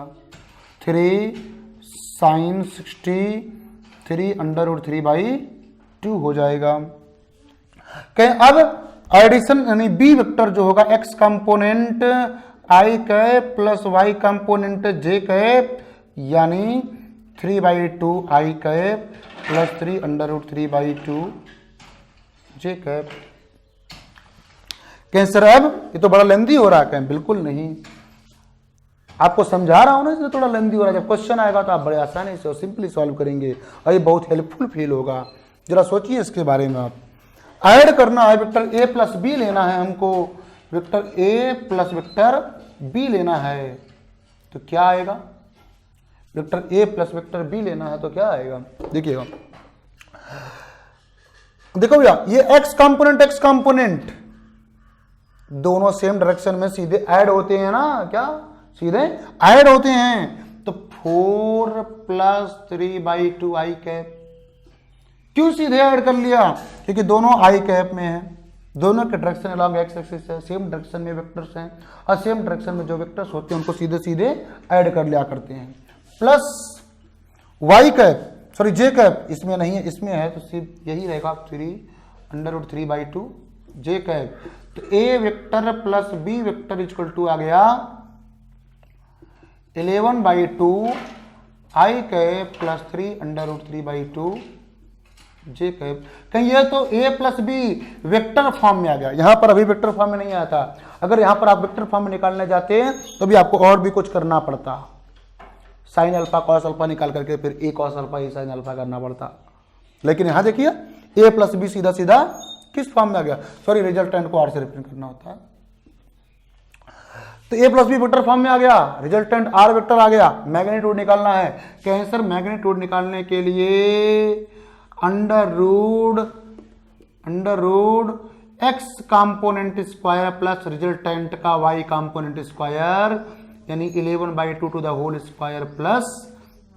3 साइन 60 3 अंडर रूट 3/2 हो जाएगा। कहें अब एडिशन यानी b वेक्टर जो होगा x component i cap plus y component j cap यानी 3/2 i cap plus 3 under root 3/2 j cap. कहें सर अब ये तो बड़ा लेंदी हो रहा है। कहें बिल्कुल नहीं, आपको समझा रहा हूं ना इसलिए थोड़ा लेंदी हो रहा है। जब क्वेश्चन आएगा तो आप बड़े आसानी से और सिंपली सॉल्व करेंगे और ये बहुत हेल्पफुल फील होगा। जरा सोचिए इसके बारे में। आप ऐड करना है वेक्टर ए प्लस बी लेना है हमको, vector A plus vector B लेना है तो क्या आएगा? Vector A plus vector B लेना है तो क्या आएगा? देखिएगा, देखो भैया ये x कंपोनेंट दोनों सेम डायरेक्शन में सीधे ऐड होते हैं ना। क्या सीधे ऐड होते हैं? तो 4 प्लस 3/2 i कैप। क्यों सीधे ऐड कर लिया? क्योंकि दोनों i कैप में है, दोनों के डायरेक्शन अलॉन्ग एक्स एक्सिस है, सेम डायरेक्शन में वेक्टर्स हैं और सेम डायरेक्शन में जो वेक्टर्स होते हैं उनको सीधे सीधे ऐड कर लिया करते हैं। Plus y cap sorry j cap इसमें नहीं है, इसमें है तो सिर्फ यही रहेगा 3 अंडर रूट 3/2 j कैप। तो a vector plus b vector equal to आ गया 11/2 i cap plus 3 under root 3/2 j cap. कहीं ये तो a plus B vector form में आ गया, यहां पर अभी वेक्टर फॉर्म में नहीं आया था। अगर यहां पर आप वेक्टर फॉर्म में निकालने जाते हैं तो भी आपको और भी कुछ करना पड़ता, साइन अल्फा कॉस अल्फा निकाल करके फिर ए कॉस अल्फा ए साइन अल्फा करना पड़ता। लेकिन यहां देखिए a प्लस बी सीधा सीधा किस फॉर्म में आ गया? सॉरी रिजल्टेंट को आर से रिप्रेजेंट करना होता है। तो a plus B vector form में आ गया, रिजल्टेंट आर वेक्टर आ गया। मैग्नीट्यूड निकालना है। कहें सर मैग्नीट्यूड निकालने के लिए under root X component square plus resultant का y कंपोनेंट स्क्वायर यानी 11/2 to the whole square plus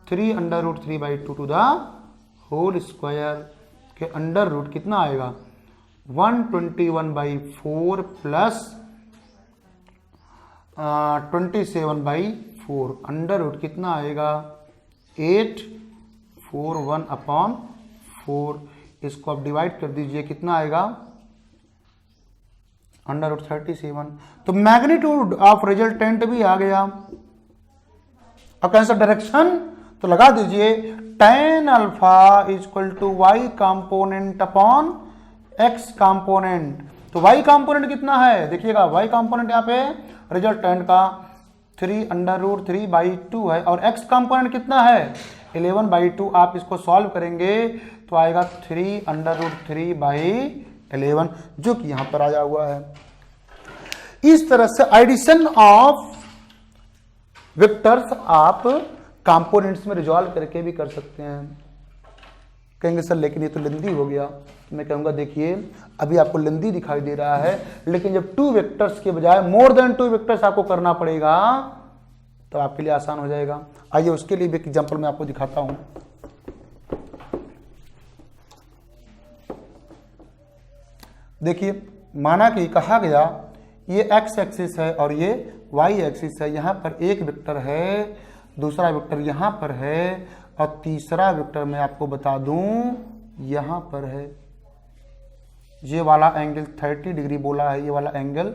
3 under root 3/2 to the whole square के अंडर रूट कितना आएगा? 121/4 प्लस 27/4 अंडर रूट कितना आएगा? 841/4, इसको आप डिवाइड कर दीजिए, कितना आएगा √37। तो मैग्नीट्यूड ऑफ रिजल्टेंट भी आ गया। अब कैंसर डायरेक्शन तो लगा दीजिए tan alpha equal to y component upon x component. तो y कंपोनेंट कितना है देखिएगा, y कंपोनेंट यहाँ पे रिजल्टेंट का 3√3/2 है और x कंपोनेंट कितना है 11/2। आप इसको सॉल्व करेंगे तो आएगा 3√3/11 जो कि यहां पर आया हुआ है। इस तरह से एडिशन ऑफ वेक्टर्स आप कंपोनेंट्स में रिजॉल्व करके भी कर सकते हैं। कहेंगे सर लेकिन ये तो लेंदी हो गया। मैं कहूंगा देखिए अभी आपको लेंदी दिखाई दे रहा है, लेकिन जब 2 वेक्टर्स के बजाय मोर देन 2 वेक्टर्स आपको करना पड़ेगा तो आपके लिए आसान हो जाएगा। आइए उसके लिए भी एक एग्जांपल मैं आपको दिखाता हूं। देखिए माना कि कहा गया ये x एक्सिस है और ये y एक्सिस है, यहां पर एक वेक्टर है, दूसरा वेक्टर यहां पर है और तीसरा वेक्टर मैं आपको बता दूं यहां पर है। ये वाला एंगल 30 डिग्री बोला है, ये वाला एंगल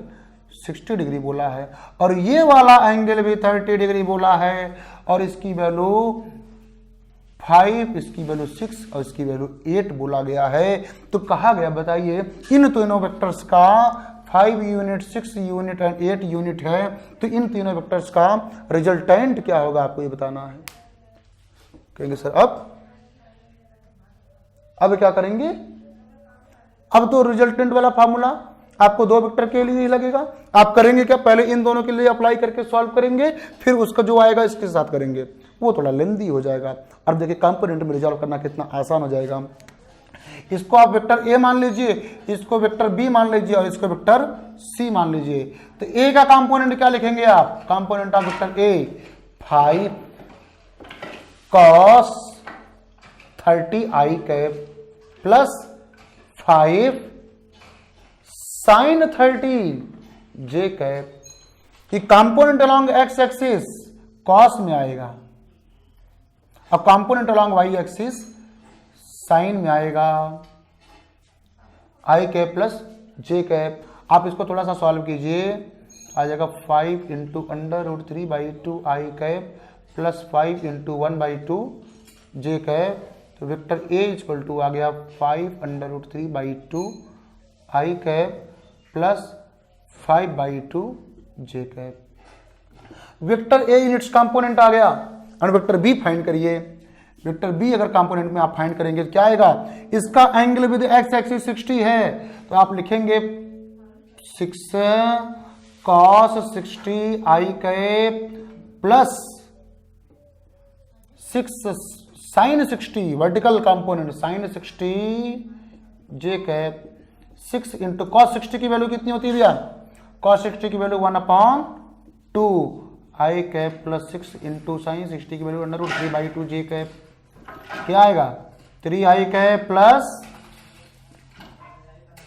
60 डिग्री बोला है और ये वाला एंगल भी 30 डिग्री बोला है और इसकी वैल्यू 5, इसकी वैल्यू 6 और इसकी वैल्यू 8 बोला गया है। तो कहा गया बताइए इन तीनों वेक्टर्स का 5 यूनिट, 6 यूनिट एंड 8 यूनिट है, तो इन तीनों वेक्टर्स का रिजल्टेंट क्या होगा आपको ये बताना है। कहेंगे सर अब क्या करेंगे, अब तो रिजल्टेंट वाला फार्मूला आपको 2 वेक्टर के लिए ही लगेगा। आप करेंगे क्या, पहले इन दोनों के लिए अप्लाई करके सॉल्व करेंगे, फिर उसका जो आएगा इसके साथ करेंगे, वो थोड़ा लेंदी हो जाएगा। अब देखिए कंपोनेंट में रिजॉल्व करना कितना आसान हो जाएगा। इसको आप वेक्टर ए मान लीजिए, इसको वेक्टर बी मान लीजिए और इसको वेक्टर सी मान लीजिए। तो ए का कंपोनेंट क्या लिखेंगे आप, component of vector a 5 cos 30 i cap plus 5 sin 30 j cap. कि component along x axis cos में आएगा और component along y axis sine में आएगा, i cap plus j cap. आप इसको थोड़ा सा सॉल्व कीजिए, आ जाएगा 5 into √3/2 i cap plus 5 into 1/2 j cap. तो वेक्टर a इक्वल टू आ गया 5 √3/2 i cap plus 5/2 j cap. Vector a units component आ गया और वेक्टर b फाइंड करिए। वेक्टर b अगर कंपोनेंट में आप फाइंड करेंगे क्या आएगा, इसका एंगल विद x एक्सिस 60 है, तो आप लिखेंगे 6 cos 60 i cap plus 6 sin 60 vertical component sin 60 j cap. 6 into cos 60 की वैल्यू कितनी होती है भैया, cos 60 की value 1/2 i cap plus 6 into sin 60 की वैल्यू √3/2 j कैप। क्या आएगा 3i cap plus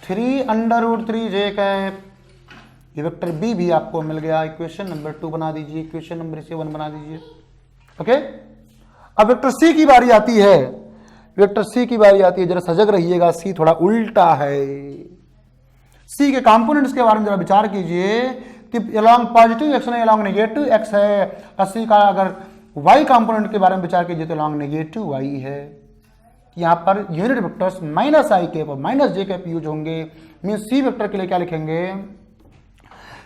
3 j cap. ये वेक्टर बी भी आपको मिल गया। इक्वेशन नंबर 2 बना दीजिए, इक्वेशन नंबर 7 बना दीजिए। ओके, अब वेक्टर सी की बारी आती है। वेक्टर सी की बारी आती है, जरा सजग रहिएगा, सी थोड़ा उल्टा है। सी के कंपोनेंट्स के बारे में जरा विचार कीजिए कि अलोंग पॉजिटिव एक्स नहीं अलोंग नेगेटिव एक्स है, और सी का अगर वाई कंपोनेंट के बारे में विचार कीजिए तो अलोंग नेगेटिव वाई है। यहाँ पर यूनिट वेक्टर्स माइनस आई कैप और माइनस जे कैप यूज होंगे। मीन सी वेक्टर के लिए क्या लिखेंगे,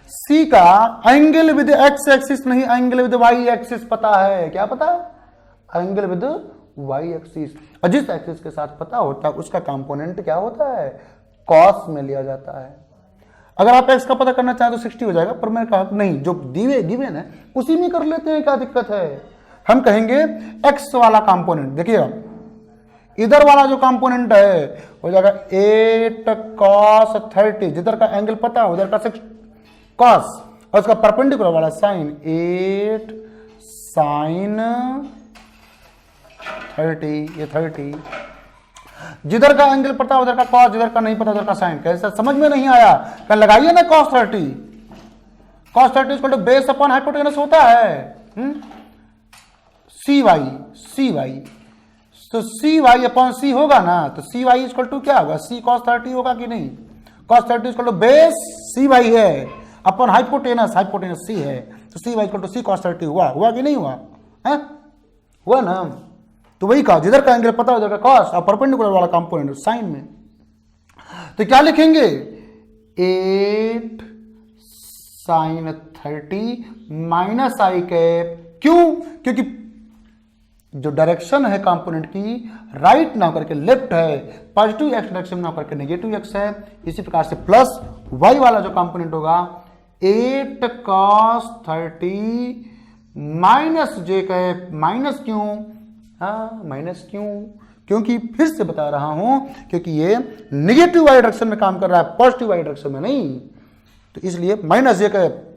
सी का एंगल विद एक्स एक्सिस नहीं, एंगल विद वाई एक्सिस पता है। क्या पता है, एंगल विद वाई एक्सिस। और जिस एक्सिस के साथ पता होता है उसका कंपोनेंट क्या होता है, कॉस में लिया जाता है। अगर आप एक्स का पता करना चाहें तो 60 हो जाएगा, पर मैं कहा नहीं, जो गिवन है उसी में कर लेते हैं, क्या दिक्कत है। हम कहेंगे एक्स वाला कंपोनेंट, देखिएगा इधर वाला जो कंपोनेंट है हो जाएगा 8 cos 30, जिधर का एंगल पता है उधर का 6 cos, और उसका परपेंडिकुलर वाला साइन 8 sin 30, ये 30। जिधर का एंगल पता उधर का cos, जिधर का नहीं पता उधर का साइन। कैसा, समझ में नहीं आया, क्या लगाइए ना cos 30। cos 30 base upon hypotenuse होता है। सी वाई तो सी वाई अपॉन सी होगा ना, तो सी वाई इक्वल टू क्या होगा, सी कॉस 30 होगा कि नहीं, cos 30 equal to base C Y है अपन हाइपोटेनस सी है, तो C Y equal to C cos 30 हुआ कि नहीं हुआ है, हुआ ना। तो वही कहा जिधर का एंगल पता हो उधर का कॉस और परपेंडिकुलर वाला कंपोनेंट साइन में, तो क्या लिखेंगे 8 साइन 30 माइनस आई कैप, क्यों, क्योंकि जो डायरेक्शन है कंपोनेंट की राइट ना होकर के लेफ्ट है, पॉजिटिव एक्स डायरेक्शन ना होकर के नेगेटिव एक्स है, इसी प्रकार से प्लस वाई वाला जो कंपोनेंट होगा 8 cos 30 minus J cap, minus क्यों, हाँ माइनस क्यों, क्योंकि फिर से बता रहा हूं क्योंकि ये नेगेटिव वाई डायरेक्शन में काम कर रहा है, पॉजिटिव वाई डायरेक्शन में नहीं, तो इसलिए माइनस जे कैप।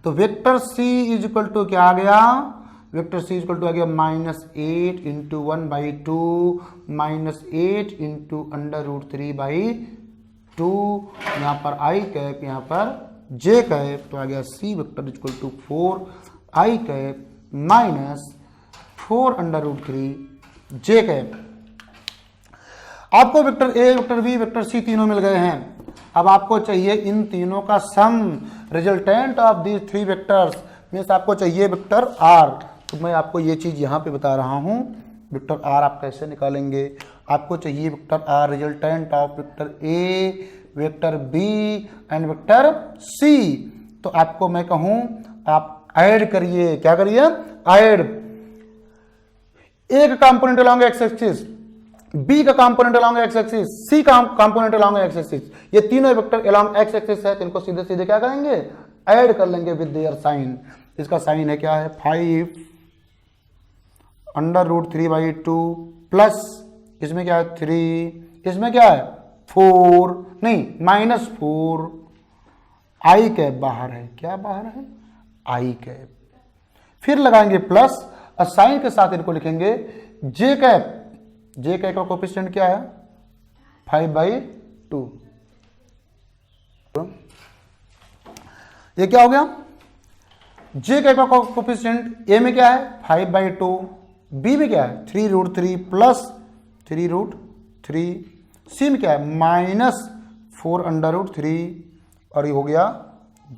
तो vector C is equal to क्या आ गया, वेक्टर सी इक्वल टू आ गया -8 इंटू 1/2 -8 इंटू √3/2, यहाँ पर आई कैप यहाँ पर जे कैप, तो आ गया C vector equal to 4 I cap -4 √3 J cap. आपको vector A vector B vector C तीनों मिल गए हैं। अब आपको चाहिए इन तीनों का sum, resultant of these three vectors means आपको चाहिए वेक्टर आर। तो मैं आपको ये चीज यहां पे बता रहा हूं, वेक्टर आर आप कैसे निकालेंगे। आपको चाहिए vector R resultant of vector A vector B and vector C. तो आपको मैं कहूं आप ऐड करिए, क्या करिए, ऐड ए का component along X axis, B का component along X axis, C का कंपोनेंट अलोंग एक्स एक्सिस, ये तीनों वेक्टर अलोंग एक्स एक्सिस है, तो इनको सीधे सीधे क्या करेंगे, ऐड कर लेंगे विद देयर साइन। इसका साइन है क्या है 5 √3/2 प्लस इसमें क्या है 3, इसमें क्या है 4 नहीं -4, आई कैप बाहर है, क्या बाहर है आई कैप, फिर लगाएंगे प्लस और साइन के साथ इनको लिखेंगे जे कैप। जे कैप का कोएफिशिएंट क्या है 5/2। ये क्या हो गया, जे कैप का कोएफिशिएंट ए में क्या है 5/2, बी में क्या है 3√3 प्लस 3√3, सी में क्या है -4 √3 और ये हो गया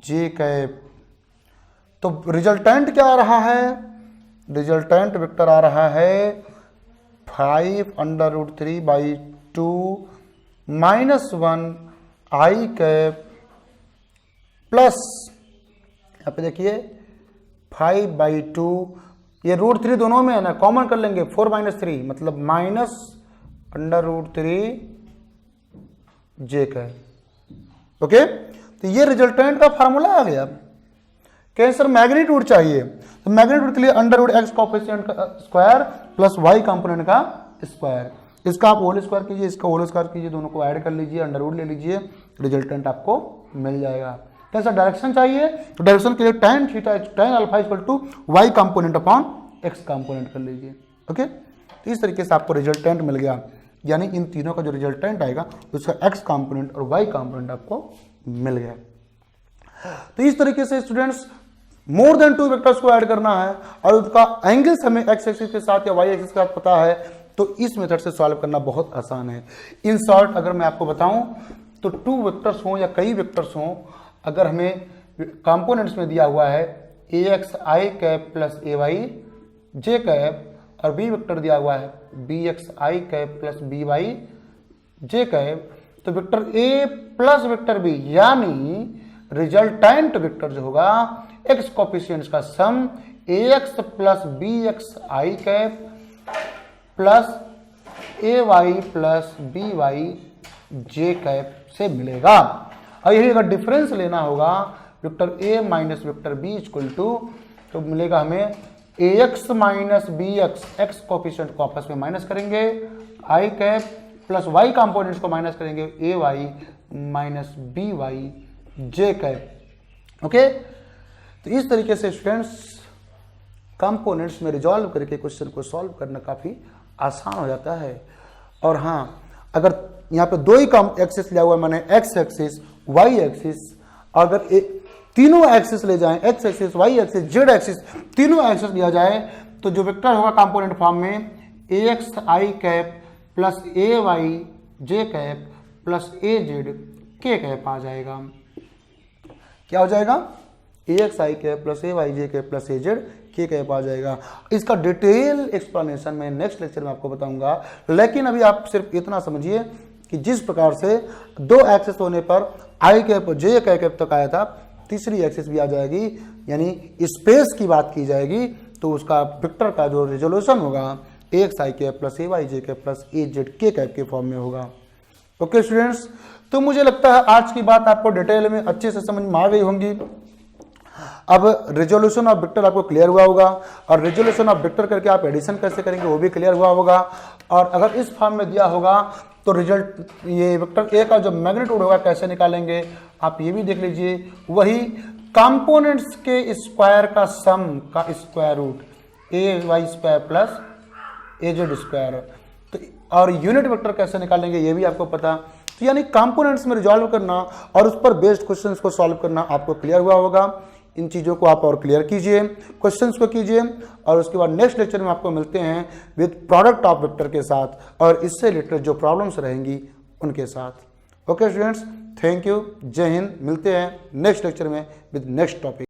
जे कैप। तो रिजल्टेंट क्या आ रहा है, रिजल्टेंट वेक्टर आ रहा है 5 √3/2 -1 आई कैप प्लस यहाँ पे देखिए 5/2, ये √3 दोनों में है ना, कॉमन कर लेंगे 4 - 3 मतलब -√3 जे कैप। ओके, तो ये रिजल्टेंट का फार्मूला आ गया। कहें सर मैग्नीट्यूड चाहिए, तो मैग्नीट्यूड के लिए √x कोएफिशिएंट का स्क्वायर प्लस y कंपोनेंट का स्क्वायर, इसका आप होल स्क्वायर कीजिए, इसका होल स्क्वायर कीजिए, दोनों को ऐड कर लीजिए, अंडर ले लीजिए, रिजल्टेंट आपको मिल जाएगा। कैसा डायरेक्शन चाहिए, तो डायरेक्शन के लिए tan alpha equal to y component upon x component कर लीजिए। ओके, तो इस तरीके से आपको रिजल्टेंट मिल गया, यानी इन तीनों का जो रिजल्टेंट आएगा उसका x कंपोनेंट और y कंपोनेंट आपको मिल गया। तो इस तरीके से स्टूडेंट्स मोर देन 2 वेक्टर्स को ऐड करना है और उसका एंगल्स हमें एक्स एक्सिस के साथ या वाई एक्सिस के साथ पता है, तो इस मेथड से सॉल्व करना बहुत आसान है। इन शॉर्ट अगर मैं आपको बताऊं तो 2 वेक्टर्स हों या कई वेक्टर्स हों, अगर हमें कंपोनेंट्स में दिया हुआ है ax i cap plus ay j cap और b वेक्टर दिया हुआ है bx i cap plus by j cap, तो vector a plus vector b यानी रिजल्टेंट वेक्टर जो होगा x कोएफिशिएंट्स का sum ax plus bx i cap plus ay plus by j cap से मिलेगा। और यही अगर डिफरेंस लेना होगा vector a minus vector b equal to, तो मिलेगा हमें ax minus bx, x coefficient को आपस में माइनस करेंगे, i cap plus y components को माइनस करेंगे ay minus by j cap. Okay, तो इस तरीके से स्टूडेंट्स कंपोनेंट्स में रिजॉल्व करके क्वेश्चन को सॉल्व करना काफी आसान हो जाता है। और हाँ, अगर यहाँ पे 2 ही कम एक्सिस लिया हुआ है, मैंने एक्स एक्सिस वाई एक्सिस, अगर तीनों एक्सिस ले जाएं, X axis Y axis Z axis तीनों एक्सिस लिया जाए, तो जो वेक्टर होगा कंपोनेंट फॉर्म में ax i cap plus ay j cap plus az k cap आ जाएगा। क्या हो जाएगा? ax i cap plus ay j cap plus az k cap आ जाएगा। इसका डिटेल एक्सप्लेनेशन मैं नेक्स्ट लेक्चर में आपको बताऊंगा, लेकिन अभी आप सिर्फ इतना समझिए कि जिस प्रकार से दो एक्सेस होने पर i कैप j कैप तक आया था, तीसरी एक्सेस भी आ जाएगी, यानी स्पेस की बात की जाएगी, तो उसका वेक्टर का जो रिजोल्यूशन होगा ax i cap plus ay j cap plus az k cap के फॉर्म में होगा। ओके स्टूडेंट्स, तो मुझे लगता है आज की बात आपको डिटेल में अच्छे से समझ में आ गई होंगी। अब रिजोल्यूशन ऑफ वेक्टर आपको क्लियर हुआ होगा, और रिजोल्यूशन ऑफ वेक्टर करके आप एडिशन कैसे करेंगे वो भी क्लियर हुआ होगा। और अगर इस फॉर्म में दिया होगा तो रिजल्ट ये वेक्टर ए का जो मैग्नीट्यूड होगा कैसे निकालेंगे आप ये भी देख लीजिए। वही कंपोनेंट्स के स्क्वायर का सम का स्क्वायर रूट ए वाई स्क्वायर प्लस ए जेड स्क्वायर, तो और यूनिट वेक्टर कैसे निकालेंगे ये भी आपको पता। तो यानी कंपोनेंट्स में रिजॉल्व करना और उस पर बेस्ड क्वेश्चंस को सॉल्व करना आपको क्लियर हुआ होगा। इन चीज़ों को आप और क्लियर कीजिए, क्वेश्चंस को कीजिए, और उसके बाद नेक्स्ट लेक्चर में आपको मिलते हैं विद प्रोडक्ट ऑफ वेक्टर के साथ और इससे रिलेटेड जो प्रॉब्लम्स रहेंगी उनके साथ। ओके स्टूडेंट्स, थैंक यू, जय हिंद। मिलते हैं नेक्स्ट लेक्चर में विद नेक्स्ट टॉपिक।